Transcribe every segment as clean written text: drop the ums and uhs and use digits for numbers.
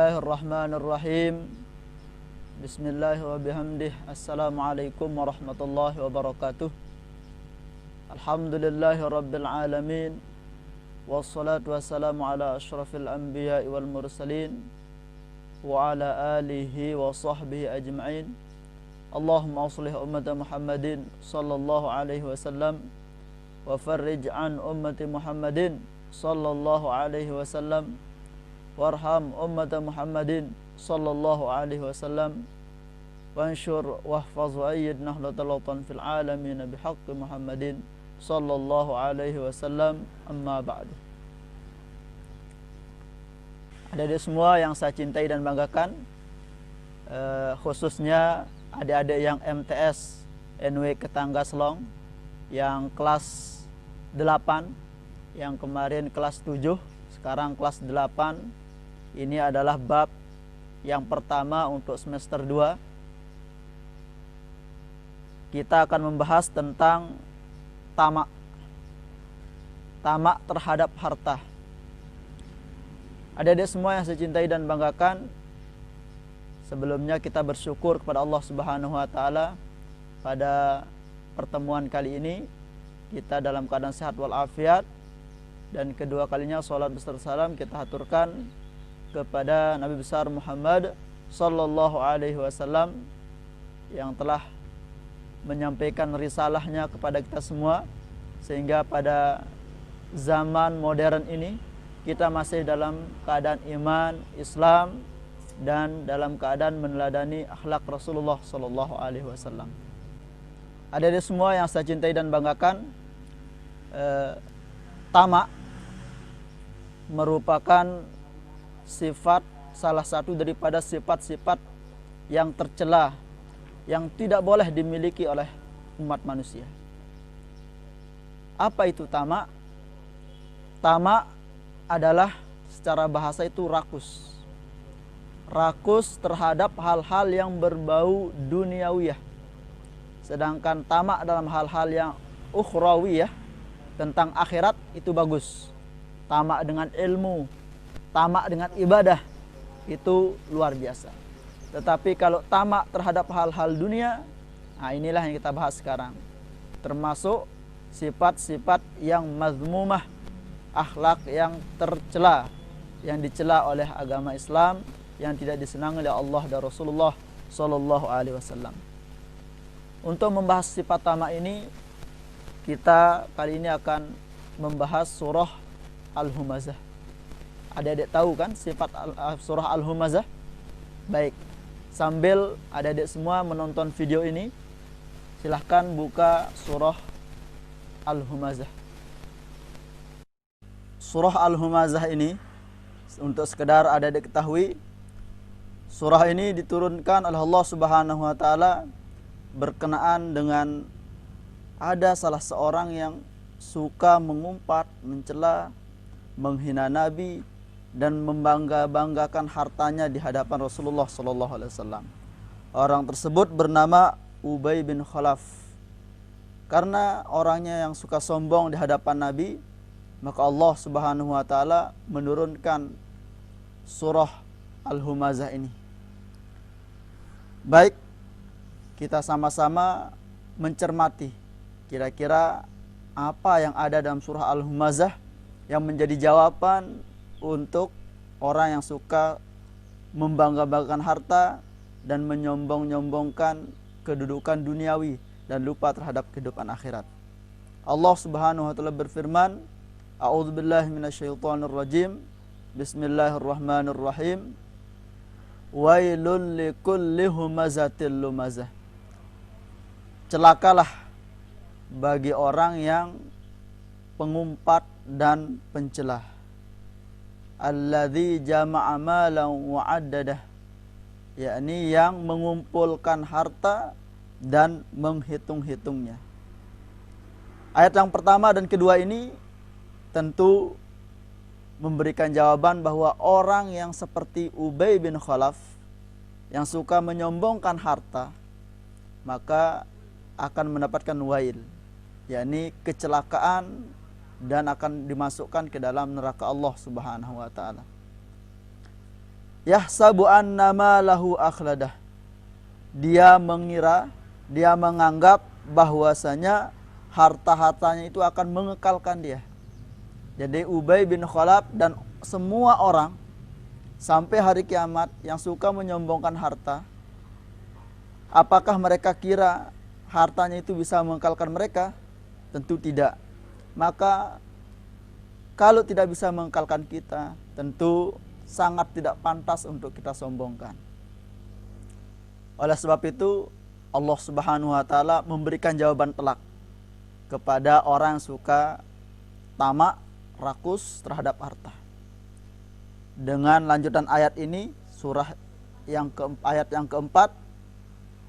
Bismillahirrahmanirrahim. Bismillahi wa bihamdih. Assalamualaikum warahmatullahi wabarakatuh. Alhamdulillahi rabbil alamin. Wassalatu wassalamu ala ashrafil anbiya'i wal mursalin wa ala alihi wa sahbihi ajma'in. Allahumma aslih ummata Muhammadin sallallahu alaihi wasallam wa farrij an ummati Muhammadin sallallahu alaihi wasallam warham ummata Muhammadin sallallahu alaihi wasallam wanshur wahfaz wa ayyid nahdlatal fil alamin bihaqqi Muhammadin sallallahu alaihi wasallam. Amma ba'du. Adik-adik semua yang saya cintai dan banggakan, khususnya adik-adik yang MTS NW Ketangga Selong yang kelas 8, yang kemarin kelas 7, sekarang kelas 8. Ini adalah bab yang pertama untuk semester 2. Kita akan membahas tentang tamak. Tamak terhadap harta. Adik-adik semua yang saya cintai dan banggakan, sebelumnya kita bersyukur kepada Allah Subhanahu wa taala pada pertemuan kali ini kita dalam keadaan sehat walafiat, dan kedua kalinya salat beserta salam kita haturkan kepada Nabi besar Muhammad sallallahu alaihi wasallam yang telah menyampaikan risalahnya kepada kita semua, sehingga pada zaman modern ini kita masih dalam keadaan iman, Islam, dan dalam keadaan meneladani akhlak Rasulullah sallallahu alaihi wasallam. Adik-adik semua yang saya cintai dan banggakan, tamak merupakan salah satu daripada sifat-sifat yang tercela, yang tidak boleh dimiliki oleh umat manusia. Apa itu tamak? Tamak adalah secara bahasa itu rakus. Rakus terhadap hal-hal yang berbau duniawiyah. Sedangkan tamak dalam hal-hal yang ukhrawiyah, tentang akhirat, itu bagus. Tamak dengan ilmu, tamak dengan ibadah, itu luar biasa. Tetapi kalau tamak terhadap hal-hal dunia, nah inilah yang kita bahas sekarang. Termasuk sifat-sifat yang mazmumah, akhlak yang tercela, yang dicela oleh agama Islam, yang tidak disenangi oleh Allah dan Rasulullah sallallahu alaihi wasallam. Untuk membahas sifat tamak ini, kita kali ini akan membahas surah Al-Humazah. Adik-adik tahu kan sifat surah Al-Humazah? Baik, sambil adik-adik semua menonton video ini, silahkan buka surah Al-Humazah. Surah Al-Humazah ini, untuk sekedar adik-adik ketahui, surah ini diturunkan oleh Allah Subhanahu wa taala berkenaan dengan ada salah seorang yang suka mengumpat, mencela, menghina Nabi, dan membangga-banggakan hartanya di hadapan Rasulullah sallallahu alaihi wasallam. Orang tersebut bernama Ubay bin Khalaf. Karena orangnya yang suka sombong di hadapan Nabi, maka Allah Subhanahu wa taala menurunkan surah Al-Humazah ini. Baik, kita sama-sama mencermati kira-kira apa yang ada dalam surah Al-Humazah yang menjadi jawaban untuk orang yang suka membangga-banggakan harta dan menyombong-nyombongkan kedudukan duniawi dan lupa terhadap kehidupan akhirat. Allah Subhanahu wa taala berfirman, A'udzubillahi minasyaitonirrajim. Bismillahirrahmanirrahim. Wailul likulli humazatil lumazah. Celakalah bagi orang yang pengumpat dan pencela. Alladzi jama'a malan wa 'addadah, yakni yang mengumpulkan harta dan menghitung-hitungnya. Ayat yang pertama dan kedua ini tentu memberikan jawaban bahwa orang yang seperti Ubay bin Khalaf yang suka menyombongkan harta, maka akan mendapatkan wail, yakni kecelakaan, dan akan dimasukkan ke dalam neraka Allah Subhanahu wa taala. Yahsabu annama lahu akhladah. Dia mengira, dia menganggap bahwasanya harta-hartanya itu akan mengekalkan dia. Jadi Ubay bin Khalaf dan semua orang sampai hari kiamat yang suka menyombongkan harta, apakah mereka kira hartanya itu bisa mengekalkan mereka? Tentu tidak. Maka kalau tidak bisa mengekalkan kita, tentu sangat tidak pantas untuk kita sombongkan. Oleh sebab itu Allah Subhanahu wa taala memberikan jawaban telak kepada orang yang suka tamak, rakus terhadap harta. Dengan lanjutan ayat ini, surah ayat yang keempat,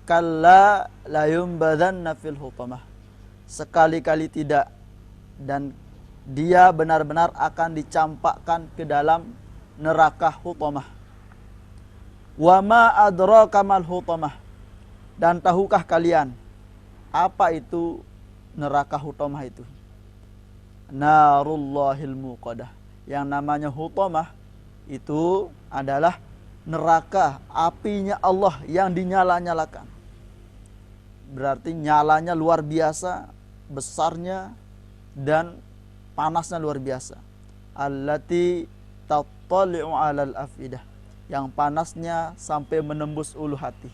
kalla la yumbadanna fil hutamah. Sekali-kali tidak, dan dia benar-benar akan dicampakkan ke dalam neraka hutamah. Wa ma adraka mal hutamah. Dan tahukah kalian apa itu neraka hutamah itu? Narullahil muqadah. Yang namanya hutamah itu adalah neraka apinya Allah yang dinyala-nyalakan. Berarti nyalanya luar biasa, besarnya dan panasnya luar biasa. Allati tattali'u 'alal afidah. Yang panasnya sampai menembus ulu hati,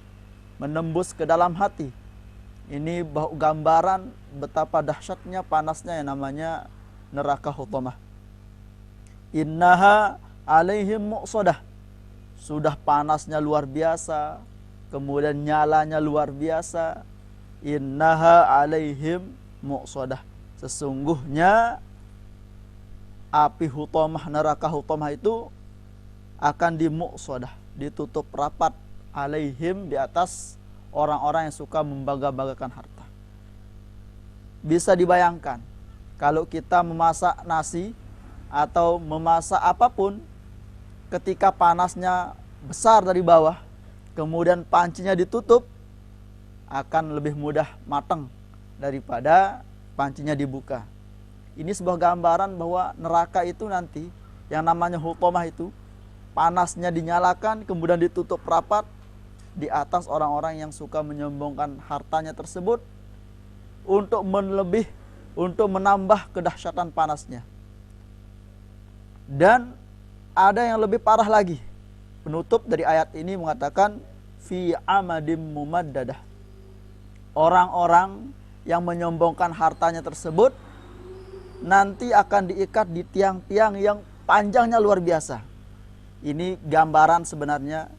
menembus ke dalam hati. Ini gambaran betapa dahsyatnya panasnya yang namanya neraka hutamah. Innaha alaihim muqsadah. Sudah panasnya luar biasa, kemudian nyalanya luar biasa. Innaha alaihim muqsadah. Sesungguhnya api hutamah, neraka hutamah itu akan dimuqsadah, ditutup rapat, alaihim, di atas orang-orang yang suka membangga-banggakan harta. Bisa dibayangkan kalau kita memasak nasi atau memasak apapun, ketika panasnya besar dari bawah, kemudian pancinya ditutup, akan lebih mudah matang daripada pancinya dibuka. Ini sebuah gambaran bahwa neraka itu nanti, yang namanya hutamah itu, panasnya dinyalakan, kemudian ditutup rapat di atas orang-orang yang suka menyombongkan hartanya tersebut untuk menambah kedahsyatan panasnya. Dan ada yang lebih parah lagi. Penutup dari ayat ini mengatakan fi amadim mumaddadah. Orang-orang yang menyombongkan hartanya tersebut nanti akan diikat di tiang-tiang yang panjangnya luar biasa. Ini gambaran sebenarnya.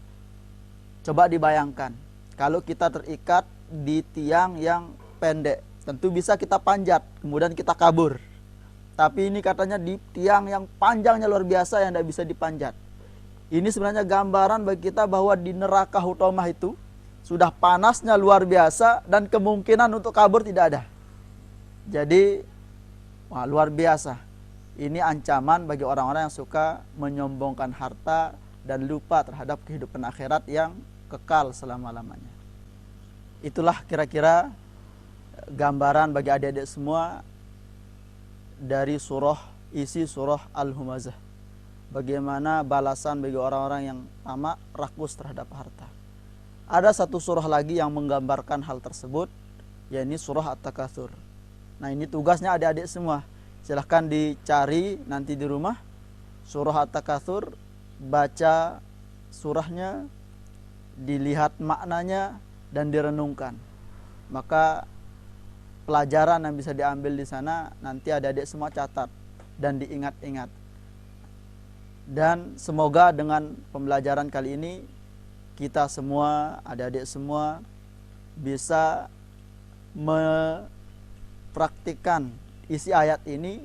Coba dibayangkan, kalau kita terikat di tiang yang pendek, tentu bisa kita panjat, kemudian kita kabur. Tapi ini katanya di tiang yang panjangnya luar biasa yang tidak bisa dipanjat. Ini sebenarnya gambaran bagi kita bahwa di neraka hutamah itu sudah panasnya luar biasa dan kemungkinan untuk kabur tidak ada. Jadi luar biasa. Ini ancaman bagi orang-orang yang suka menyombongkan harta dan lupa terhadap kehidupan akhirat yang kekal selama-lamanya. Itulah kira-kira gambaran bagi adik-adik semua dari isi surah Al-Humazah. Bagaimana balasan bagi orang-orang yang tamak, rakus terhadap harta. Ada satu surah lagi yang menggambarkan hal tersebut, yaitu surah At-Takatsur. Nah, ini tugasnya adik-adik semua. Silahkan dicari nanti di rumah surah At-Takatsur, baca surahnya, dilihat maknanya dan direnungkan. Maka pelajaran yang bisa diambil di sana nanti adik-adik semua catat dan diingat-ingat. Dan semoga dengan pembelajaran kali ini kita semua, adik-adik semua bisa mempraktikkan isi ayat ini.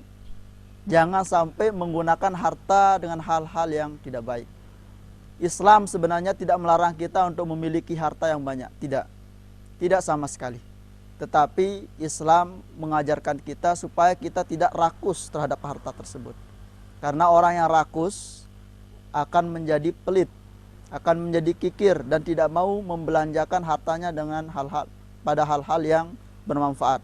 Jangan sampai menggunakan harta dengan hal-hal yang tidak baik. Islam sebenarnya tidak melarang kita untuk memiliki harta yang banyak. Tidak sama sekali. Tetapi Islam mengajarkan kita supaya kita tidak rakus terhadap harta tersebut. Karena orang yang rakus akan menjadi pelit, akan menjadi kikir dan tidak mau membelanjakan hartanya dengan pada hal-hal yang bermanfaat.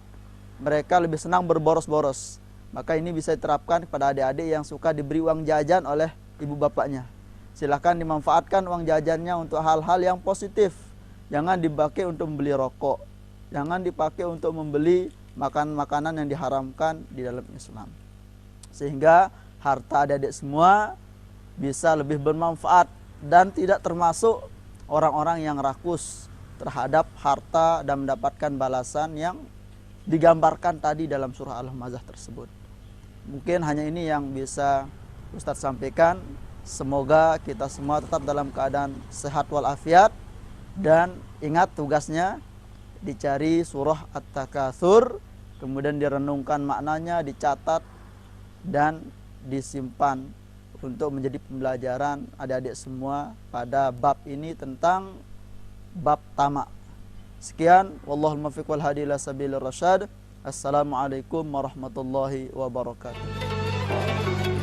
Mereka lebih senang berboros-boros. Maka ini bisa diterapkan kepada adik-adik yang suka diberi uang jajan oleh ibu bapaknya. Silahkan dimanfaatkan uang jajannya untuk hal-hal yang positif. Jangan dipakai untuk membeli rokok. Jangan dipakai untuk membeli makanan yang diharamkan di dalam Islam. Sehingga harta adik-adik semua bisa lebih bermanfaat dan tidak termasuk orang-orang yang rakus terhadap harta dan mendapatkan balasan yang digambarkan tadi dalam surah Al-Hamzah tersebut. Mungkin hanya ini yang bisa Ustadz sampaikan. Semoga kita semua tetap dalam keadaan sehat walafiat, dan ingat tugasnya dicari surah At-Takatsur, kemudian direnungkan maknanya, dicatat dan disimpan untuk menjadi pembelajaran adik-adik semua pada bab ini tentang bab tamak. Sekian, wallahul muwaffiq wal hadi ila sabilir rasyad. Assalamualaikum warahmatullahi wabarakatuh.